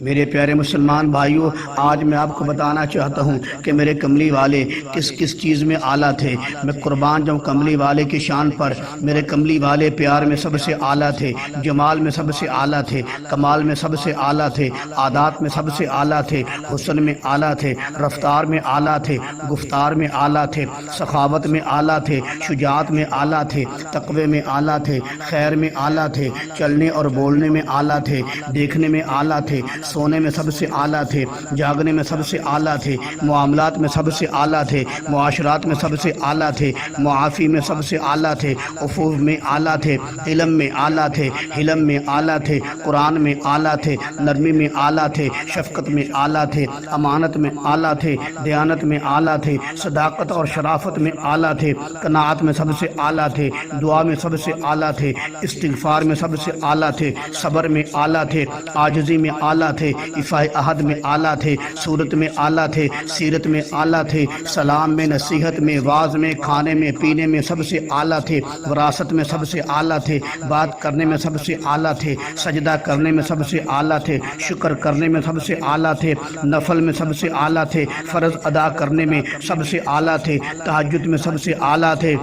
میرے پیارے مسلمان بھائیوں، آج میں آپ کو بتانا چاہتا ہوں کہ میرے کملی والے کس کس چیز میں اعلیٰ تھے۔ میں قربان جاؤں کملی والے کی شان پر۔ میرے کملی والے پیار میں سب سے اعلیٰ تھے، جمال میں سب سے اعلیٰ تھے، کمال میں سب سے اعلیٰ تھے، عادات میں سب سے اعلیٰ تھے، حسن میں اعلیٰ تھے، رفتار میں اعلیٰ تھے، گفتار میں اعلیٰ تھے، سخاوت میں اعلیٰ تھے، شجاعت میں اعلیٰ تھے، تقوی میں اعلیٰ تھے، خیر میں اعلیٰ تھے، چلنے اور بولنے میں اعلیٰ تھے، دیکھنے میں اعلیٰ تھے، سونے میں سب سے اعلیٰ تھے، جاگنے میں سب سے اعلیٰ تھے، معاملات میں سب سے اعلیٰ تھے، معاشرات میں سب سے اعلیٰ تھے، معافی میں سب سے اعلیٰ تھے، عفو میں اعلیٰ تھے، علم میں اعلیٰ تھے، حلم میں اعلیٰ تھے، قرآن میں اعلیٰ تھے، نرمی میں اعلیٰ تھے، شفقت میں اعلیٰ تھے، امانت میں اعلیٰ تھے، دیانت میں اعلیٰ تھے، صداقت اور شرافت میں اعلیٰ تھے، قناعت میں سب سے اعلیٰ تھے، دعا میں سب سے اعلیٰ تھے، استغفار میں سب سے اعلیٰ تھے، صبر میں اعلیٰ تھے، عاجزی میں اعلیٰ تھے، عفاء عہد میں اعلیٰ تھے، صورت میں اعلیٰ تھے، سیرت میں اعلیٰ تھے، سلام میں، نصیحت میں، واعظ میں، کھانے میں پینے میں سب سے اعلیٰ تھے، وراثت میں سب سے اعلیٰ تھے، بات کرنے میں سب سے اعلیٰ تھے، سجدہ کرنے میں سب سے اعلیٰ تھے، شکر کرنے میں سب سے اعلیٰ تھے، نفل میں سب سے اعلیٰ تھے، فرض ادا کرنے میں سب سے اعلیٰ تھے، تہجد میں سب سے اعلیٰ تھے،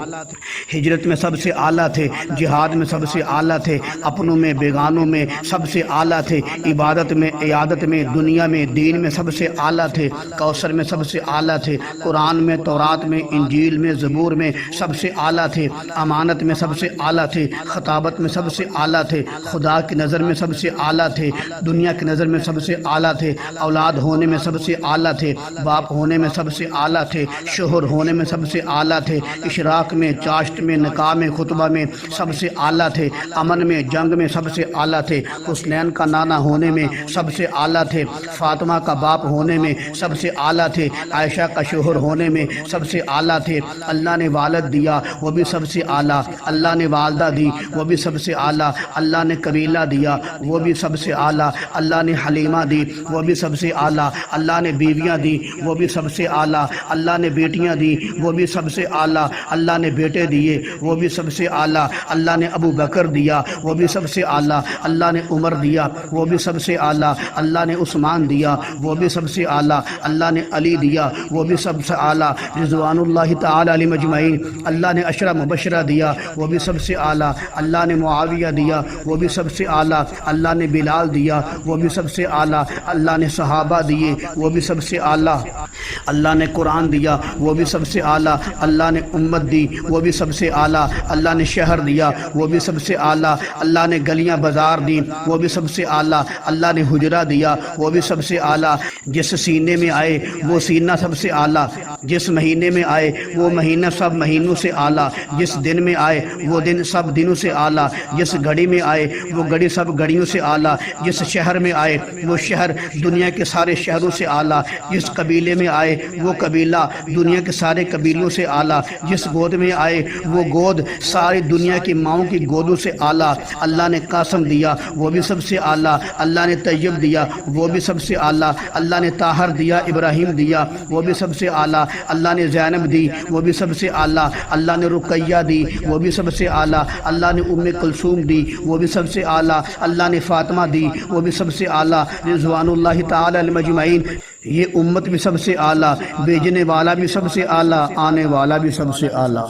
ہجرت میں سب سے اعلیٰ تھے، جہاد میں سب سے اعلیٰ تھے، اپنوں میں بیگانوں میں سب سے اعلیٰ تھے، عبادت میں، عیادت میں، دنیا میں، دین میں سب سے اعلیٰ تھے، کوثر میں سب سے اعلیٰ تھے، قرآن میں، تورات میں، انجیل میں، زبور میں سب سے اعلیٰ تھے، امانت میں سب سے اعلیٰ تھے، خطابت میں سب سے اعلیٰ تھے، خدا کی نظر میں سب سے اعلیٰ تھے، دنیا کی نظر میں سب سے اعلیٰ تھے، اولاد ہونے میں سب سے اعلیٰ تھے، باپ ہونے میں سب سے اعلیٰ تھے، شوہر ہونے میں سب سے اعلیٰ تھے، اشراق میں، چاشت میں، نکاح میں، خطبہ میں سب سے اعلیٰ تھے، امن میں، جنگ میں سب سے اعلیٰ تھے، حسنین کا نانا ہونے میں سب سے اعلیٰ تھے، فاطمہ کا باپ ہونے میں سب سے اعلیٰ تھے، عائشہ کا شوہر ہونے میں سب سے اعلیٰ تھے، اللہ نے والد دیا وہ بھی سب سے اعلیٰ، اللہ نے والدہ دی وہ بھی سب سے اعلیٰ، اللہ نے قبیلہ دیا وہ بھی سب سے اعلیٰ، اللہ نے حلیمہ دی وہ بھی سب سے اعلیٰ، اللہ نے بیویاں دی وہ بھی سب سے اعلیٰ، اللہ نے بیٹیاں دی وہ بھی سب سے اعلیٰ، اللہ نے بیٹے دیے وہ بھی سب سے اعلیٰ، اللہ نے ابو بکر دیا وہ بھی سب سے اعلیٰ، اللہ نے عمر دیا وہ بھی سب سے اعلیٰ، اللہ نے عثمان دیا وہ بھی سب سے اعلیٰ، اللہ نے علی دیا وہ بھی سب سے اعلیٰ، رضوان اللہ تعالی علیہم اجمعین، اللہ نے عشرہ مبشرہ دیا وہ بھی سب سے اعلیٰ، اللہ نے معاویہ دیا وہ بھی سب سے اعلیٰ، اللہ نے بلال دیا وہ بھی سب سے اعلیٰ، اللہ نے صحابہ دیے وہ بھی سب سے اعلیٰ، اللہ نے قرآن دیا وہ بھی سب سے اعلیٰ، اللہ نے امت دی وہ بھی سب سے اعلیٰ، اللہ نے شہر دیا وہ بھی سب سے اعلیٰ، اللہ نے گلیاں بازار دی وہ بھی سب سے اعلیٰ، اللہ نے حجرہ دیا وہ بھی سب سے اعلیٰ، جس سینے میں آئے وہ سینہ سب سے اعلیٰ، جس مہینے میں آئے وہ مہینہ سب مہینوں سے اعلیٰ، جس دن میں آئے وہ دن سب دنوں سے اعلیٰ، جس گھڑی میں آئے وہ گھڑی سب گھڑیوں سے اعلیٰ، جس شہر میں آئے وہ شہر دنیا کے سارے شہروں سے اعلیٰ، جس قبیلے میں آئے وہ قبیلہ دنیا کے سارے قبیلوں سے اعلیٰ، جس گود میں آئے وہ گود ساری دنیا کی ماؤں کی گودوں سے اعلیٰ، اللہ نے قاسم دیا وہ بھی سب سے اعلیٰ، اللہ نے طیب دیا وہ بھی سب سے اعلیٰ، اللہ نے طاہر دیا ابراہیم دیا وہ بھی سب سے اعلیٰ، اللہ نے زینب دی وہ بھی سب سے اعلیٰ، اللہ نے رقیہ دی وہ بھی سب سے اعلیٰ، اللہ نے ام کلثوم دی وہ بھی سب سے اعلیٰ، اللہ نے فاطمہ دی وہ بھی سب سے اعلیٰ، رضوان اللہ تعالی علیہم اجمعین۔ یہ امت بھی سب سے اعلیٰ، بھیجنے والا بھی سب سے اعلیٰ، آنے والا بھی سب سے اعلیٰ۔